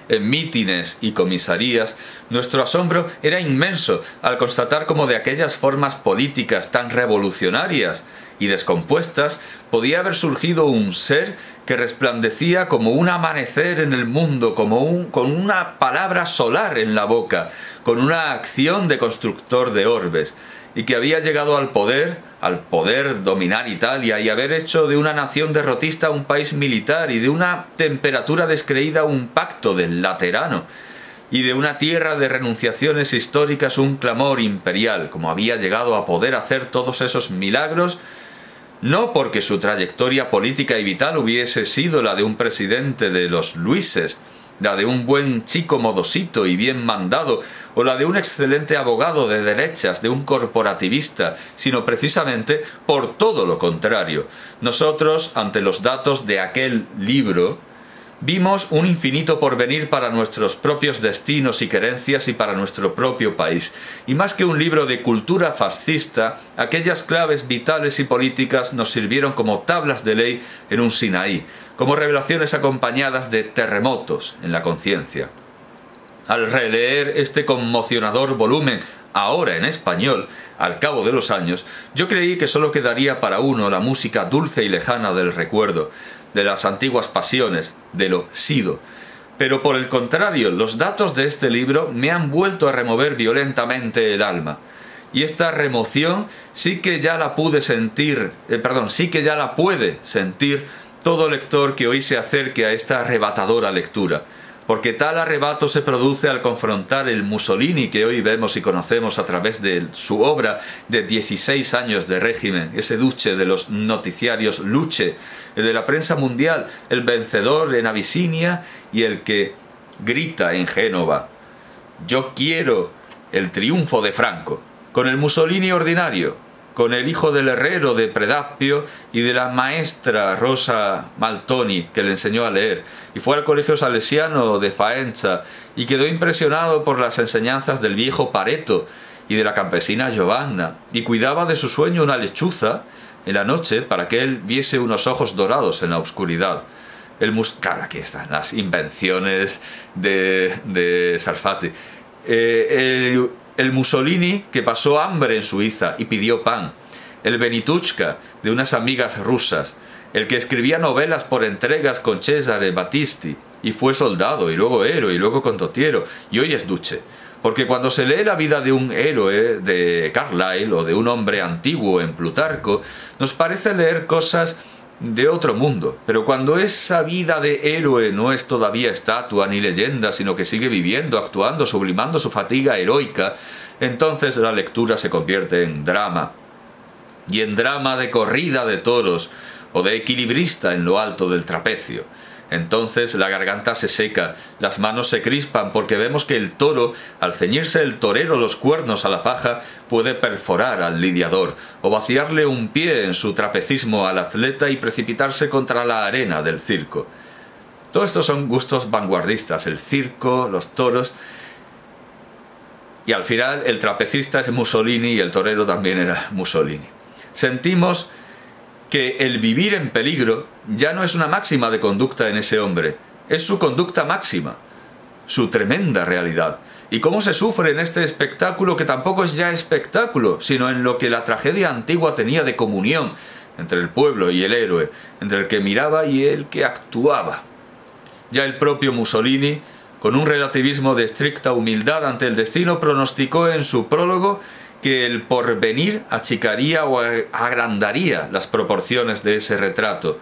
en mítines y comisarías, nuestro asombro era inmenso al constatar cómo de aquellas formas políticas tan revolucionarias y descompuestas podía haber surgido un ser que resplandecía como un amanecer en el mundo, con una palabra solar en la boca, con una acción de constructor de orbes, y que había llegado al poder dominar Italia y haber hecho de una nación derrotista un país militar y de una temperatura descreída un pacto del Laterano, y de una tierra de renunciaciones históricas un clamor imperial, como había llegado a poder hacer todos esos milagros, no porque su trayectoria política y vital hubiese sido la de un presidente de los Luises, la de un buen chico modosito y bien mandado, o la de un excelente abogado de derechas, de un corporativista, sino precisamente por todo lo contrario. Nosotros, ante los datos de aquel libro, vimos un infinito porvenir para nuestros propios destinos y querencias y para nuestro propio país. Y más que un libro de cultura fascista, aquellas claves vitales y políticas nos sirvieron como tablas de ley en un Sinaí, como revelaciones acompañadas de terremotos en la conciencia. Al releer este conmocionador volumen, ahora en español, al cabo de los años, yo creí que solo quedaría para uno la música dulce y lejana del recuerdo, de las antiguas pasiones, de lo sido. Pero por el contrario, los datos de este libro me han vuelto a remover violentamente el alma. Y esta remoción sí que ya la pude sentir, sí que ya la puede sentir todo lector que hoy se acerque a esta arrebatadora lectura. Porque tal arrebato se produce al confrontar el Mussolini que hoy vemos y conocemos a través de su obra de 16 años de régimen, ese duce de los noticiarios Luce, el de la prensa mundial, el vencedor en Abisinia y el que grita en Génova: yo quiero el triunfo de Franco, con el Mussolini ordinario, con el hijo del herrero de Predappio y de la maestra Rosa Maltoni, que le enseñó a leer, y fue al colegio salesiano de Faenza y quedó impresionado por las enseñanzas del viejo Pareto y de la campesina Giovanna, y cuidaba de su sueño una lechuza en la noche para que él viese unos ojos dorados en la oscuridad. Claro, aquí están las invenciones de Sarfati. El Mussolini que pasó hambre en Suiza y pidió pan, el Benituchka de unas amigas rusas, el que escribía novelas por entregas con Cesare Battisti y fue soldado y luego héroe y luego condottiero y hoy es duce. Porque cuando se lee la vida de un héroe de Carlyle o de un hombre antiguo en Plutarco, nos parece leer cosas de otro mundo, pero cuando esa vida de héroe no es todavía estatua ni leyenda, sino que sigue viviendo, actuando, sublimando su fatiga heroica, entonces la lectura se convierte en drama, y en drama de corrida de toros, o de equilibrista en lo alto del trapecio. Entonces la garganta se seca, las manos se crispan, porque vemos que el toro, al ceñirse el torero los cuernos a la faja, puede perforar al lidiador, o vaciarle un pie en su trapecismo al atleta y precipitarse contra la arena del circo. Todo esto son gustos vanguardistas, el circo, los toros, y al final el trapecista es Mussolini y el torero también era Mussolini. Sentimos que el vivir en peligro ya no es una máxima de conducta en ese hombre, es su conducta máxima, su tremenda realidad. Y cómo se sufre en este espectáculo que tampoco es ya espectáculo, sino en lo que la tragedia antigua tenía de comunión entre el pueblo y el héroe, entre el que miraba y el que actuaba. Ya el propio Mussolini, con un relativismo de estricta humildad ante el destino, pronosticó en su prólogo que el porvenir achicaría o agrandaría las proporciones de ese retrato,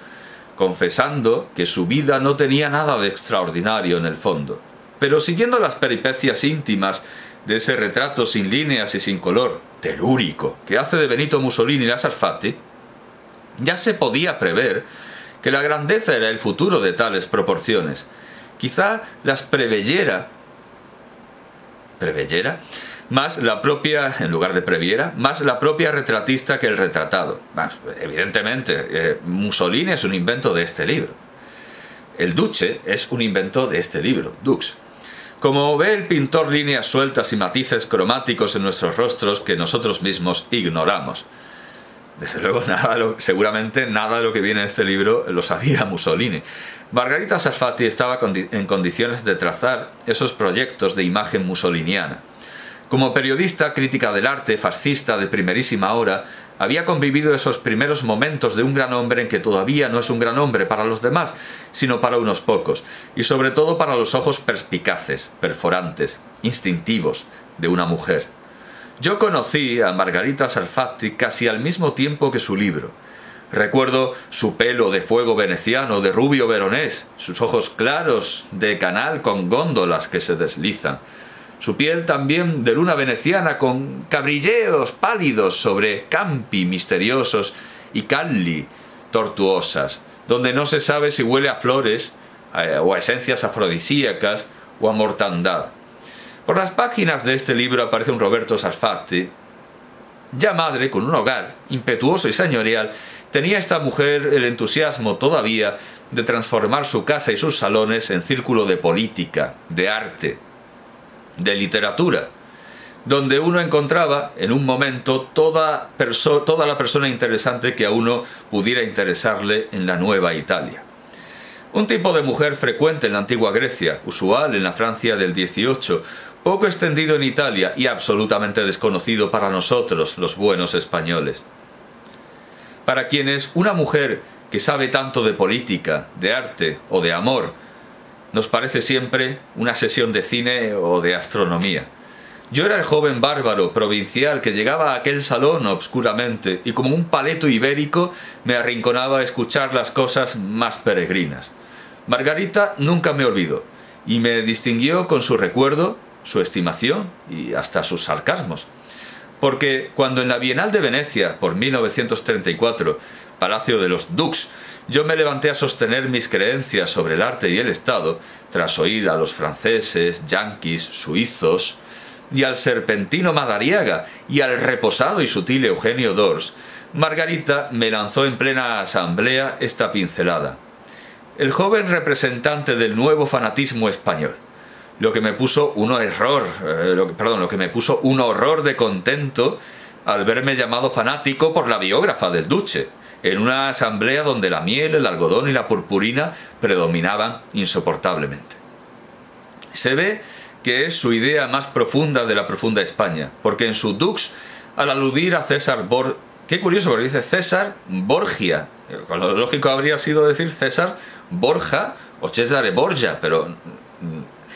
confesando que su vida no tenía nada de extraordinario en el fondo. Pero siguiendo las peripecias íntimas de ese retrato sin líneas y sin color, telúrico, que hace de Benito Mussolini la Sarfati, ya se podía prever que la grandeza era el futuro de tales proporciones. Quizá las preveyera más la propia, en lugar de previera, más la propia retratista que el retratado. Evidentemente, Mussolini es un invento de este libro. El Duce es un invento de este libro, Dux. Como ve el pintor líneas sueltas y matices cromáticos en nuestros rostros que nosotros mismos ignoramos. Desde luego, seguramente nada de lo que viene en este libro lo sabía Mussolini. Margarita Sarfatti estaba en condiciones de trazar esos proyectos de imagen mussoliniana. Como periodista crítica del arte fascista de primerísima hora, había convivido esos primeros momentos de un gran hombre en que todavía no es un gran hombre para los demás, sino para unos pocos, y sobre todo para los ojos perspicaces, perforantes, instintivos de una mujer. Yo conocí a Margarita Sarfatti casi al mismo tiempo que su libro. Recuerdo su pelo de fuego veneciano, de rubio veronés, sus ojos claros de canal con góndolas que se deslizan, su piel también de luna veneciana con cabrilleos pálidos sobre campi misteriosos y calli tortuosas, donde no se sabe si huele a flores o a esencias afrodisíacas o a mortandad. Por las páginas de este libro aparece un Roberto Sarfatti. Ya madre, con un hogar impetuoso y señorial, tenía esta mujer el entusiasmo todavía de transformar su casa y sus salones en círculo de política, de arte, de literatura, donde uno encontraba en un momento toda la persona interesante que a uno pudiera interesarle en la Nueva Italia. Un tipo de mujer frecuente en la antigua Grecia, usual en la Francia del XVIII, poco extendido en Italia y absolutamente desconocido para nosotros, los buenos españoles. Para quienes una mujer que sabe tanto de política, de arte o de amor nos parece siempre una sesión de cine o de astronomía. Yo era el joven bárbaro provincial que llegaba a aquel salón obscuramente y como un paleto ibérico me arrinconaba a escuchar las cosas más peregrinas. Margarita nunca me olvidó y me distinguió con su recuerdo, su estimación y hasta sus sarcasmos. Porque cuando en la Bienal de Venecia, por 1934, Palacio de los Dux, yo me levanté a sostener mis creencias sobre el arte y el Estado, tras oír a los franceses, yanquis, suizos, y al serpentino Madariaga, y al reposado y sutil Eugenio d'Ors, Margarita me lanzó en plena asamblea esta pincelada. El joven representante del nuevo fanatismo español. Lo que me puso un horror de contento al verme llamado fanático por la biógrafa del Duce, en una asamblea donde la miel, el algodón y la purpurina predominaban insoportablemente. Se ve que es su idea más profunda de la profunda España, porque en su Dux, al aludir a César qué curioso, porque dice César Borgia, lo lógico habría sido decir César Borja o Cesare Borgia, pero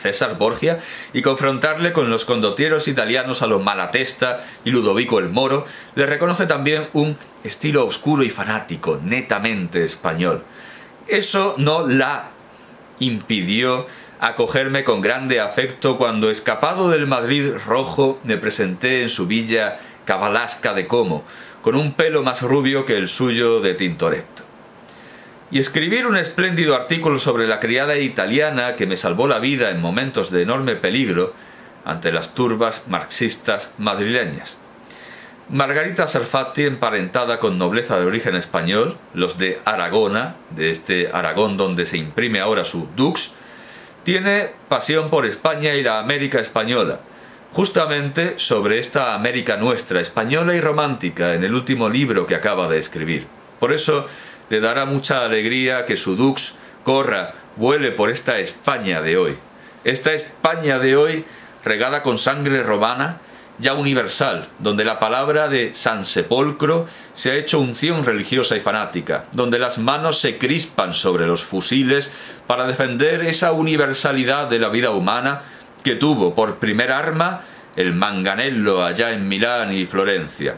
César Borgia, y confrontarle con los condotieros italianos a lo Malatesta y Ludovico el Moro, le reconoce también un estilo oscuro y fanático, netamente español. Eso no la impidió acogerme con grande afecto cuando, escapado del Madrid rojo, me presenté en su villa Cavalasca de Como, con un pelo más rubio que el suyo de Tintoretto. Y escribir un espléndido artículo sobre la criada italiana que me salvó la vida en momentos de enorme peligro ante las turbas marxistas madrileñas. Margarita Sarfatti, emparentada con nobleza de origen español, los de Aragona, de este Aragón donde se imprime ahora su Dux, tiene pasión por España y la América española, justamente sobre esta América nuestra, española y romántica, en el último libro que acaba de escribir. Por eso le dará mucha alegría que su Dux vuele por esta España de hoy. Esta España de hoy regada con sangre romana, ya universal, donde la palabra de San Sepolcro se ha hecho unción religiosa y fanática, donde las manos se crispan sobre los fusiles para defender esa universalidad de la vida humana que tuvo por primer arma el manganello allá en Milán y Florencia.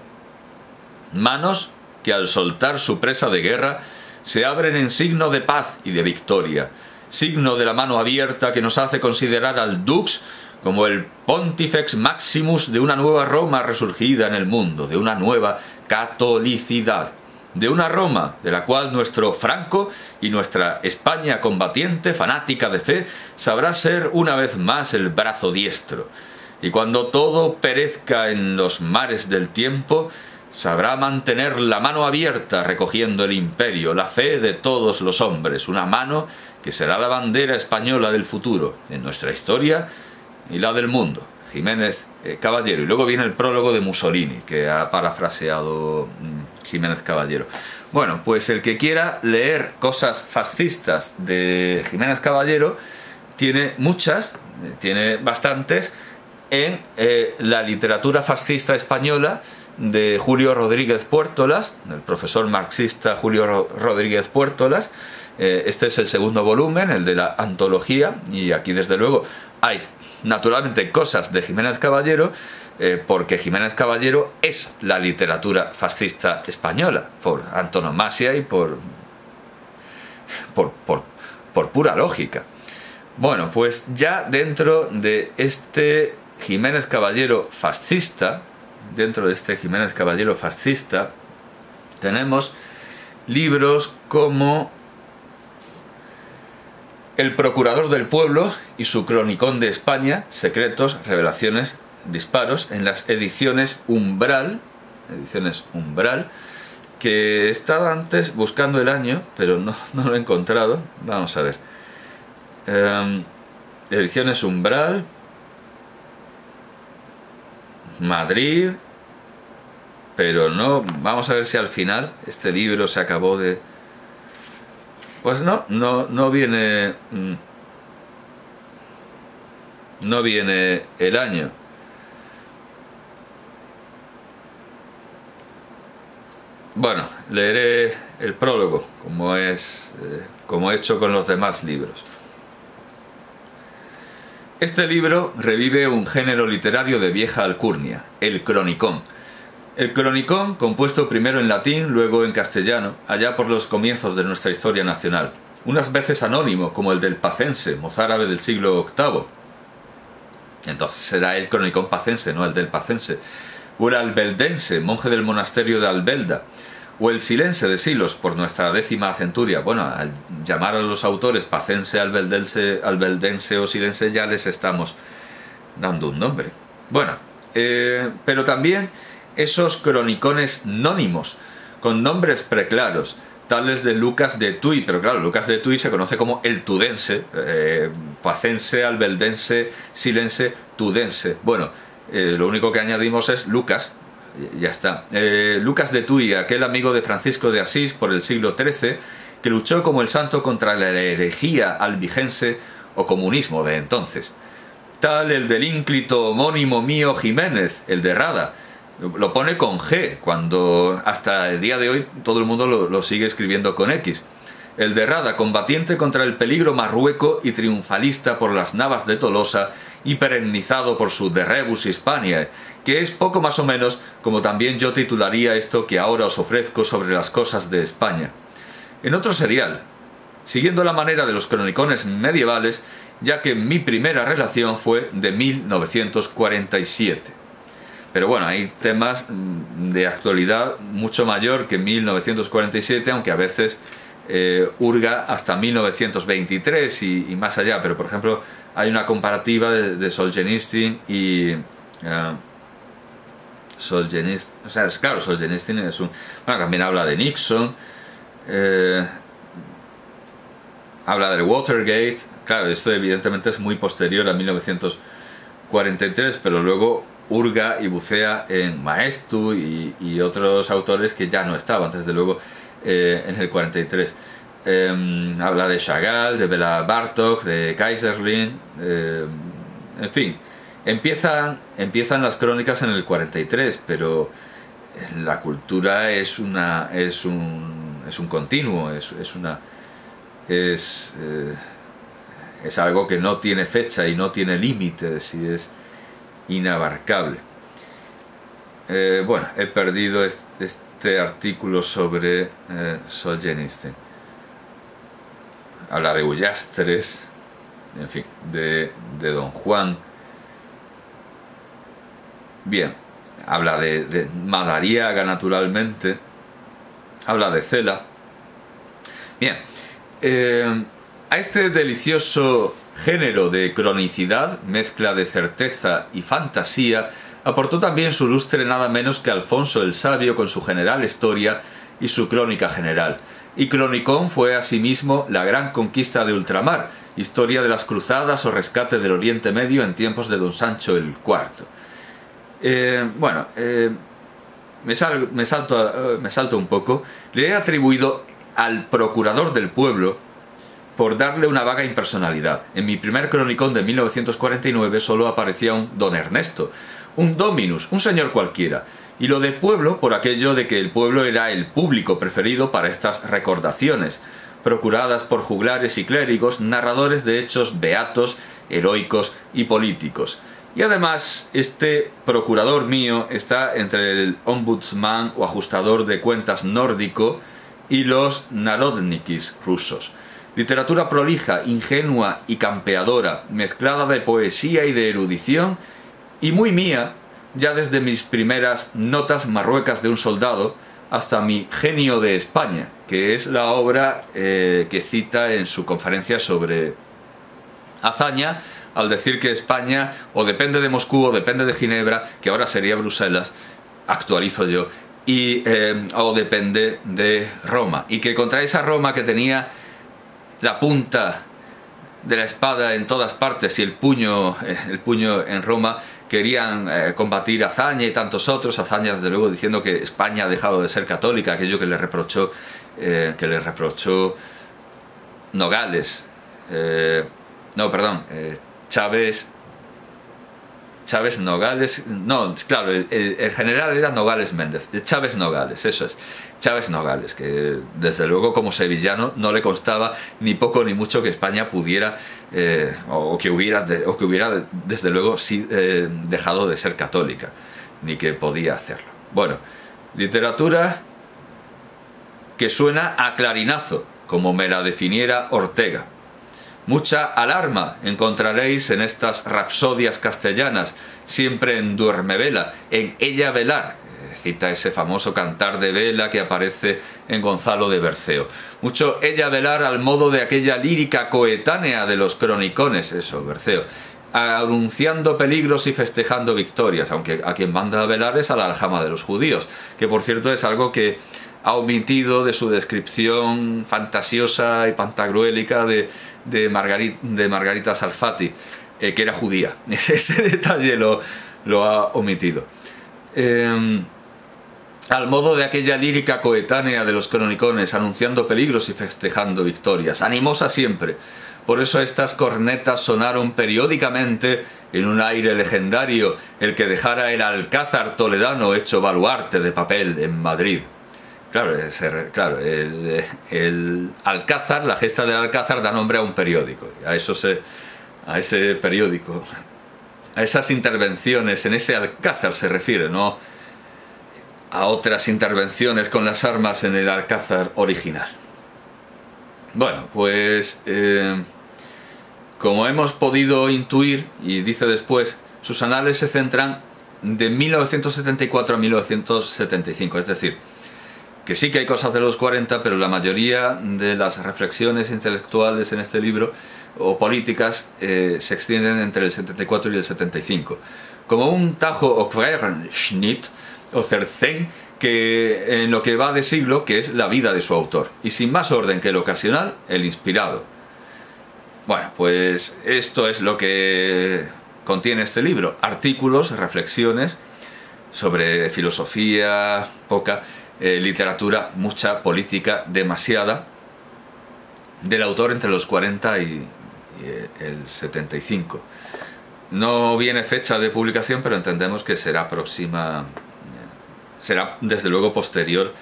Manos que al soltar su presa de guerra se abren en signo de paz y de victoria, signo de la mano abierta que nos hace considerar al Dux como el Pontifex Maximus de una nueva Roma resurgida en el mundo, de una nueva catolicidad, de una Roma de la cual nuestro Franco y nuestra España combatiente, fanática de fe, sabrá ser una vez más el brazo diestro, y cuando todo perezca en los mares del tiempo, sabrá mantener la mano abierta recogiendo el imperio, la fe de todos los hombres, una mano que será la bandera española del futuro, en nuestra historia y la del mundo. Jiménez Caballero. Y luego viene el prólogo de Mussolini, que ha parafraseado Jiménez Caballero. Bueno, pues el que quiera leer cosas fascistas de Jiménez Caballero tiene muchas, tiene bastantes, en la literatura fascista española de Julio Rodríguez Puertolas, el profesor marxista Julio Rodríguez Puertolas. Este es el segundo volumen, el de la antología, y aquí desde luego hay naturalmente cosas de Jiménez Caballero, porque Jiménez Caballero es la literatura fascista española, por antonomasia y por pura lógica. Bueno, pues ya dentro de este Jiménez Caballero fascista, tenemos libros como El Procurador del Pueblo y su Cronicón de España, secretos, revelaciones, disparos, en las ediciones Umbral, que he estado antes buscando el año, pero no lo he encontrado. Vamos a ver. Ediciones Umbral, Madrid, pero no, vamos a ver si al final este libro se acabó de... Pues no viene el año. Bueno, leeré el prólogo, como he hecho con los demás libros. Este libro revive un género literario de vieja alcurnia, el cronicón. El cronicón, compuesto primero en latín, luego en castellano, allá por los comienzos de nuestra historia nacional. Unas veces anónimo, como el del Pacense, mozárabe del siglo VIII. Entonces será el cronicón pacense, no el del Pacense. O el albeldense, monje del monasterio de Albelda. O el silense de Silos, por nuestra 10ª centuria. Bueno, al llamar a los autores pacense, albeldense o silense ya les estamos dando un nombre. Bueno, pero también esos cronicones nónimos, con nombres preclaros, tales de Lucas de Tuy, pero claro, Lucas de Tuy se conoce como el tudense, pacense, albeldense, silense, tudense. Bueno, lo único que añadimos es Lucas, ya está. Lucas de Tuy, aquel amigo de Francisco de Asís por el siglo XIII, que luchó como el santo contra la herejía albigense o comunismo de entonces. Tal el del ínclito homónimo mío Jiménez, el de Rada. Lo pone con G, cuando hasta el día de hoy todo el mundo lo sigue escribiendo con X. El de Rada, combatiente contra el peligro marrueco y triunfalista por las Navas de Tolosa y perennizado por su De Rebus Hispaniae, que es poco más o menos como también yo titularía esto que ahora os ofrezco sobre las cosas de España. En otro serial, siguiendo la manera de los cronicones medievales, ya que mi primera relación fue de 1947. Pero bueno, hay temas de actualidad mucho mayor que 1947, aunque a veces hurga hasta 1923 y más allá. Pero por ejemplo, hay una comparativa de Solzhenitsyn y... Solzhenitsyn es un... Bueno, también habla de Nixon, habla del Watergate. Claro, esto evidentemente es muy posterior a 1943, pero luego hurga y bucea en Maeztu y otros autores que ya no estaban, desde luego, en el 43. Habla de Chagall, de Bela Bartók, de Kaiserlin, en fin. Empiezan las crónicas en el 43, pero la cultura es un continuo, es algo que no tiene fecha y no tiene límites y es inabarcable. Bueno, he perdido este artículo sobre Solzhenitsyn. Habla de Ullastres, en fin, de Don Juan. Bien, habla de Madariaga, naturalmente. Habla de Cela. Bien, a este delicioso género de cronicidad, mezcla de certeza y fantasía, aportó también su lustre nada menos que Alfonso el Sabio con su General Historia y su Crónica General. Y Cronicón fue asimismo la gran conquista de ultramar, historia de las cruzadas o rescate del Oriente Medio en tiempos de don Sancho el IV. me salto un poco, le he atribuido al procurador del pueblo por darle una vaga impersonalidad. En mi primer cronicón de 1949 solo aparecía un don Ernesto, un dominus, un señor cualquiera, y lo de pueblo por aquello de que el pueblo era el público preferido para estas recordaciones, procuradas por juglares y clérigos, narradores de hechos beatos, heroicos y políticos. Y además, este procurador mío está entre el ombudsman o ajustador de cuentas nórdico y los narodnikis rusos. Literatura prolija, ingenua y campeadora, mezclada de poesía y de erudición, y muy mía, ya desde mis primeras notas marruecas de un soldado hasta mi Genio de España, que es la obra que cita en su conferencia sobre Azaña, al decir que España o depende de Moscú o depende de Ginebra, que ahora sería Bruselas, actualizo yo, o depende de Roma, y que contra esa Roma que tenía la punta de la espada en todas partes y el puño en Roma, querían combatir Azaña y tantos otros. Azaña, desde luego, diciendo que España ha dejado de ser católica, aquello que le reprochó Nogales, Chávez Nogales, no, claro, el general era Nogales Méndez, Chávez Nogales, eso es, Chávez Nogales, que desde luego como sevillano no le constaba ni poco ni mucho que España pudiera, o que hubiera desde luego dejado de ser católica, ni que podía hacerlo. Bueno, literatura que suena a clarinazo, como me la definiera Ortega. Mucha alarma encontraréis en estas rapsodias castellanas, siempre en duermevela, en ella velar, cita ese famoso cantar de vela que aparece en Gonzalo de Berceo. Mucho ella velar al modo de aquella lírica coetánea de los cronicones, eso, Berceo, anunciando peligros y festejando victorias, aunque a quien manda a velar es a la aljama de los judíos, que por cierto es algo que ha omitido de su descripción fantasiosa y pantagruélica de Margarita Sarfati, que era judía. Ese detalle lo ha omitido. Al modo de aquella lírica coetánea de los cronicones, anunciando peligros y festejando victorias, animosa siempre. Por eso estas cornetas sonaron periódicamente en un aire legendario, el que dejara el Alcázar toledano hecho baluarte de papel en Madrid. Claro, el Alcázar, la gesta del Alcázar da nombre a un periódico, a ese periódico, a esas intervenciones, en ese Alcázar se refiere, no a otras intervenciones con las armas en el Alcázar original. Bueno, pues como hemos podido intuir, y dice después, sus anales se centran de 1974 a 1975, es decir, que sí que hay cosas de los 40, pero la mayoría de las reflexiones intelectuales en este libro, o políticas, se extienden entre el 74 y el 75. Como un tajo o Querschnitt, o cercén, que en lo que va de siglo, que es la vida de su autor. Y sin más orden que el ocasional, el inspirado. Bueno, pues esto es lo que contiene este libro. Artículos, reflexiones sobre filosofía, poca... literatura, mucha, política, demasiada, del autor entre los 40 y el 75. No viene fecha de publicación, pero entendemos que será será desde luego posterior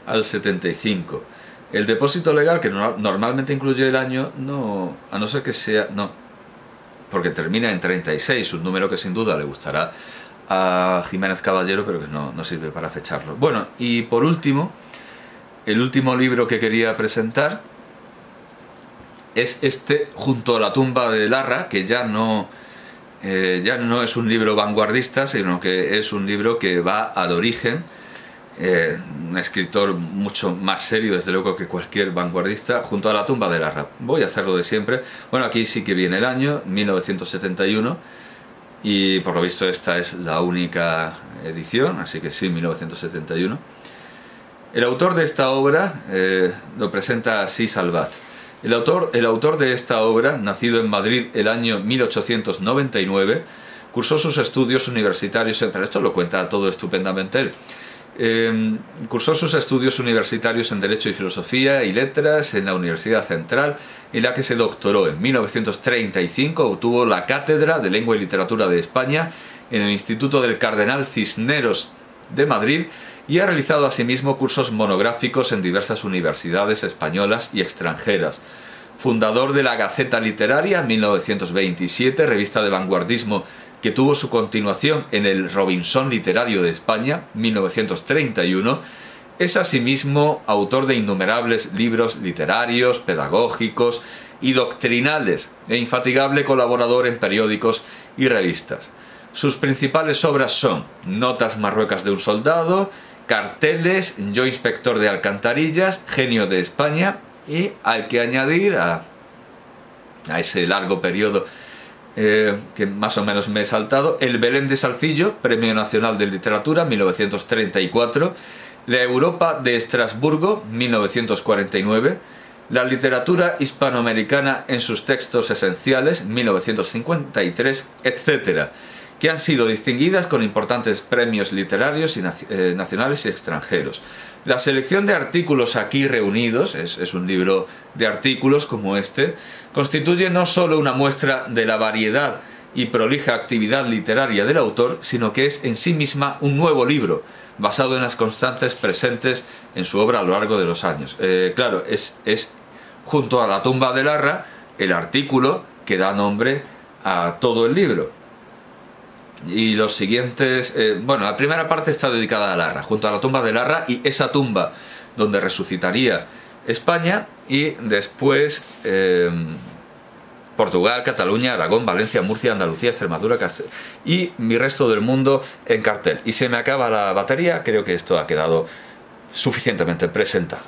al 75. El depósito legal, que normalmente incluye el año, no, a no ser que sea, no, porque termina en 36, un número que sin duda le gustará a Jiménez Caballero, pero que no sirve para fecharlo. Bueno, y por último, el último libro que quería presentar es este, Junto a la tumba de Larra, que ya no es un libro vanguardista, sino que es un libro que va al origen, un escritor mucho más serio, desde luego, que cualquier vanguardista, Junto a la tumba de Larra. Voy a hacerlo de siempre. Bueno, aquí sí que viene el año, 1971, y por lo visto esta es la única edición, así que sí, 1971. El autor de esta obra lo presenta así Salvat. El autor de esta obra, nacido en Madrid el año 1899, cursó sus estudios universitarios, pero esto lo cuenta todo estupendamente él, Cursó sus estudios universitarios en Derecho y Filosofía y Letras en la Universidad Central, en la que se doctoró. En 1935 obtuvo la Cátedra de Lengua y Literatura de España en el Instituto del Cardenal Cisneros de Madrid y ha realizado asimismo cursos monográficos en diversas universidades españolas y extranjeras. Fundador de la Gaceta Literaria, 1927, revista de vanguardismo que tuvo su continuación en el Robinson Literario de España, 1931, es asimismo autor de innumerables libros literarios, pedagógicos y doctrinales e infatigable colaborador en periódicos y revistas. Sus principales obras son Notas marruecas de un soldado, Carteles, Yo inspector de alcantarillas, Genio de España y hay que añadir a ese largo periodo que más o menos me he saltado, El Belén de Salcillo, Premio Nacional de Literatura, 1934, La Europa de Estrasburgo, 1949, La literatura hispanoamericana en sus textos esenciales, 1953, etc., que han sido distinguidas con importantes premios literarios y nacionales y extranjeros. La selección de artículos aquí reunidos, es un libro de artículos como este, constituye no solo una muestra de la variedad y prolija actividad literaria del autor, sino que es en sí misma un nuevo libro, basado en las constantes presentes en su obra a lo largo de los años. Claro, es junto a La tumba de Larra el artículo que da nombre a todo el libro. Y los siguientes... bueno, la primera parte está dedicada a Larra, junto a la tumba de Larra y esa tumba donde resucitaría España, y después Portugal, Cataluña, Aragón, Valencia, Murcia, Andalucía, Extremadura, Castilla y mi resto del mundo en cartel. Y se me acaba la batería, creo que esto ha quedado suficientemente presentado.